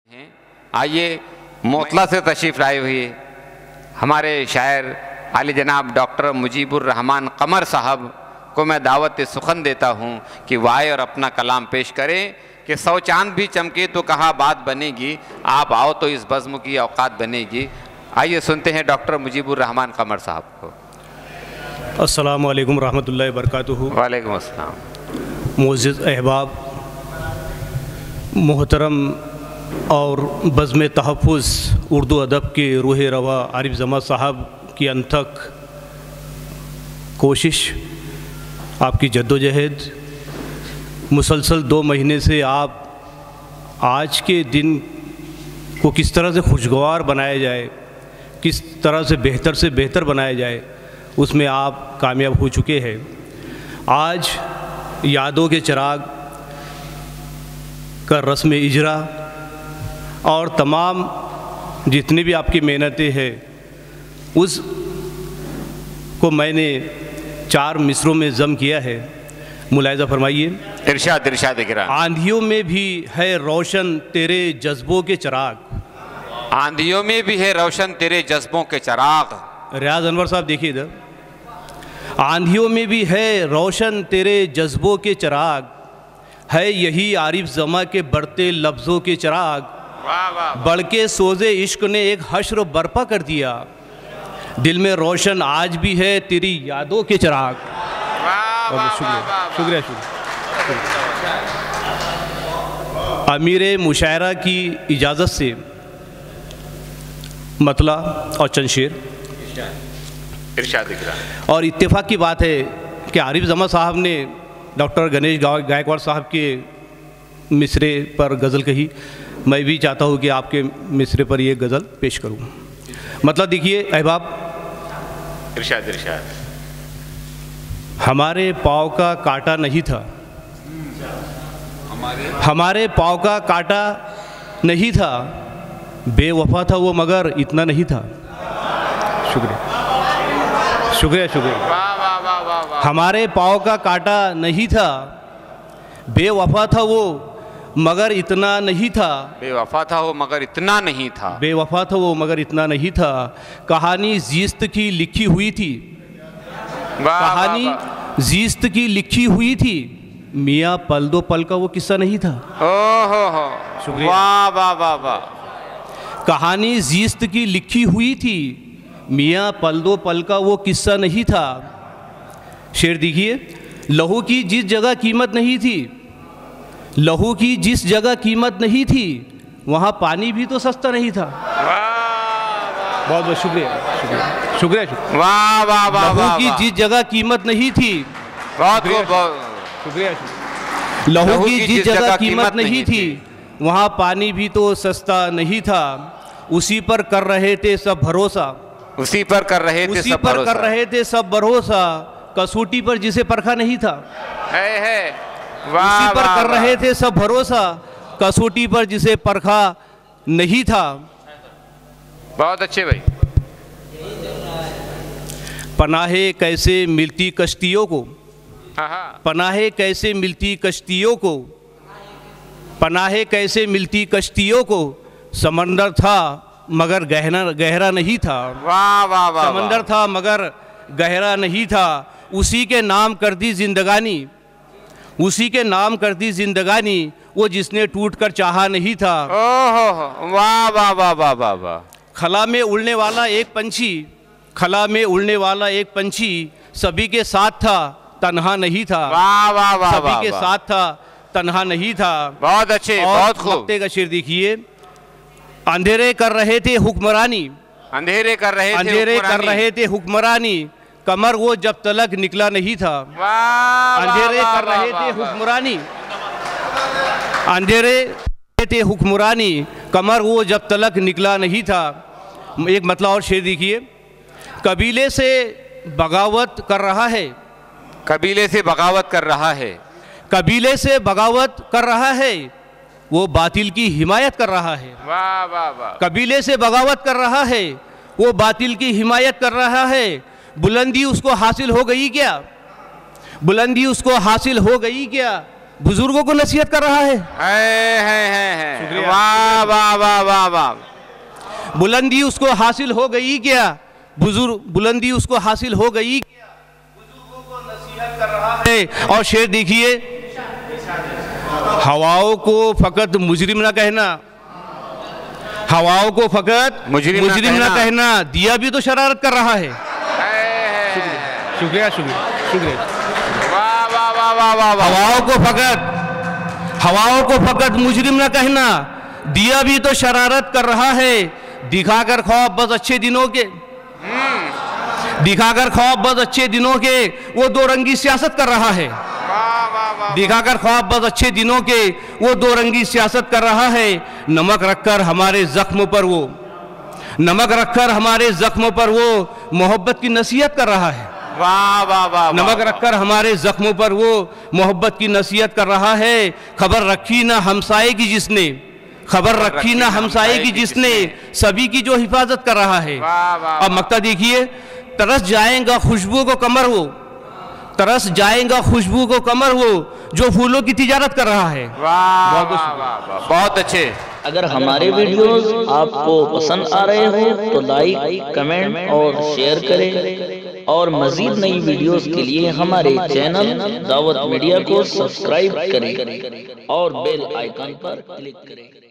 हैं। आइए मोतला से तशरीफ़ लाए हुए हमारे शायर आली जनाब डॉक्टर मुजीबुर रहमान कमर साहब को मैं दावत सुखन देता हूँ कि वाए और अपना कलाम पेश करें कि 100 चांद भी चमके तो कहाँ बात बनेगी, आप आओ तो इस बज़्म की औकात बनेगी। आइए सुनते हैं डॉक्टर मुजीबुर रहमान कमर साहब को। अस्सलामु अलैकुम रहमतुल्लाहि बरकातुहू। वालेकुम अस्सलाम। मुअज़्ज़िज़ अहबाब, मोहतरम और बज़्म तहफ़्फ़ुज़ उर्दू अदब के रूह रवा आरिफ जमा साहब की अनथक कोशिश, आपकी जद्दोजहद, मुसलसल 2 महीने से आप आज के दिन को किस तरह से खुशगवार बनाया जाए, किस तरह से बेहतर बनाया जाए, उसमें आप कामयाब हो चुके हैं। आज यादों के चिराग का रस्म इजरा और तमाम जितनी भी आपकी मेहनतें हैं उस को मैंने 4 मिसरों में ज़म किया है। मुलाहिज़ा फरमाइए। इरशाद गिराम। आंधियों में भी है रोशन तेरे जज्बों के चिराग। आंधियों में भी है रोशन तेरे जज्बों के चिराग। रियाज अनवर साहब देखिए इधर। आंधियों में भी है रोशन तेरे जज्बों के चिराग, है यही आरिफ जमा के बढ़ते लफ्ज़ों के चिराग। बढ़ के सोज़े इश्क ने एक हश्र बर्पा कर दिया, दिल में रोशन आज भी है तेरी यादों के चिराग। शुक्रिया। अमीर मुशायरा की इजाज़त से मतला और चंद शेर। और इत्तेफाक की बात है कि आरिफ जमा साहब ने डॉक्टर गणेश गायकवाड़ साहब के मिसरे पर गज़ल कही। मैं भी चाहता हूँ कि आपके मिसरे पर ये गज़ल पेश करूँ। मतलब देखिए अहबाब, इरशाद। हमारे पाँव का कांटा नहीं था, हमारे पाँव का कांटा नहीं था, बेवफा था वो मगर इतना नहीं था। शुक्रिया। हमारे पाँव का कांटा नहीं था, बेवफा था वो मगर इतना नहीं था। बेवफा था वो मगर इतना नहीं था। बेवफा था वो मगर इतना नहीं था। कहानी ज़ीस्त की लिखी हुई थी, कहानी ज़ीस्त की लिखी हुई थी, मियाँ पल दो पल का वो किस्सा नहीं था। शुक्रिया। वाह। कहानी ज़ीस्त की लिखी हुई थी, मियाँ पल दो पल का वो किस्सा नहीं था। शेर देखिए। लहू की जिस जगह कीमत नहीं थी, लहू की जिस जगह कीमत नहीं थी, वहाँ पानी भी तो सस्ता नहीं था। बहुत बहुत शुक्रिया। लहू की जिस जगह कीमत नहीं थी, शुक्रिया। लहू की जिस जगह कीमत नहीं थी, वहाँ पानी भी तो सस्ता नहीं था। उसी पर कर रहे थे सब भरोसा, उसी पर कर रहे थे सब भरोसा, कसौटी पर जिसे परखा नहीं था। उसी पर कर रहे थे सब भरोसा, कसौटी पर जिसे परखा नहीं था। बहुत अच्छे भाई। पनाहे कैसे मिलती कश्तियों को, पनाहे कैसे मिलती कश्तियों को, पनाहे कैसे मिलती कश्तियों को, समंदर था मगर गहरा नहीं था। समंदर था मगर गहरा नहीं था। उसी के नाम कर दी जिंदगानी, उसी के नाम कर दी जिंदगानी, वो जिसने टूट कर चाहा नहीं था। वाह। खला में उड़ने वाला एक पंछी, खला में उड़ने वाला एक पंछी, सभी के साथ था तन्हा नहीं था। सभी के साथ था तन्हा नहीं था। बहुत अच्छे, बहुत खूब। का शेर देखिए। अंधेरे कर रहे थे हुक्मरानी, अंधेरे कर रहे थे हुक्मरानी, कमर वो जब तलक निकला नहीं था। अंधेरे कर रहे थे हुक्मरानी, अंधेरे थे हुक्मरानी, कमर वो जब तलक निकला नहीं था। एक मतलब और शेर देखिए। कबीले से बगावत कर रहा है, कबीले से बगावत कर रहा है, कबीले से बगावत कर रहा है, वो बातिल की हिमायत कर रहा है। कबीले से बगावत कर रहा है, वो बातिल की हिमायत कर रहा है। बुलंदी उसको हासिल हो गई क्या, बुलंदी उसको हासिल हो गई क्या, बुजुर्गों को नसीहत कर रहा है। वाह वाह वाह वाह वाह। बुलंदी उसको हासिल हो गई क्या? बुलंदी उसको हासिल हो गई क्या? बुजुर्गों को नसीहत कर रहा है। और शेर देखिए, हवाओं को फकत मुजरिम ना कहना, हवाओं को फकत मुजरिम ना कहना, दिया भी तो शरारत कर रहा है। शुक्रिया शुक्रिया शुक्रिया। हवाओं को फकत मुजरिम ना कहना, दिया भी तो शरारत कर रहा है। दिखाकर ख्वाब बस अच्छे दिनों के, दिखाकर ख्वाब बस अच्छे दिनों के वो दो रंगी सियासत कर रहा है। दिखाकर ख्वाब बस अच्छे दिनों के वो दो रंगी सियासत कर रहा है। नमक रखकर हमारे जख्म पर वो, नमक रखकर हमारे जख्म पर वो मोहब्बत की नसीहत कर रहा है। वाह वाह वाह। नमक रखकर हमारे जख्मों पर वो मोहब्बत की नसीहत कर रहा है। खबर रखी ना हमसाये की जिसने, खबर रखी ना हमसाये की जिसने, सभी की जो हिफाजत कर रहा है। अब मक्ता देखिए, तरस जाएगा खुशबू को कमर वो, तरस जाएगा खुशबू को कमर वो जो फूलों की तिजारत कर रहा है। वाह बहुत अच्छे। अगर हमारे वीडियोस आपको पसंद आ रहे हो तो लाइक, कमेंट और शेयर करें, और मजीद नई वीडियोस के लिए हमारे चैनल दावत मीडिया को सब्सक्राइब करें और बेल आइकन पर क्लिक करें।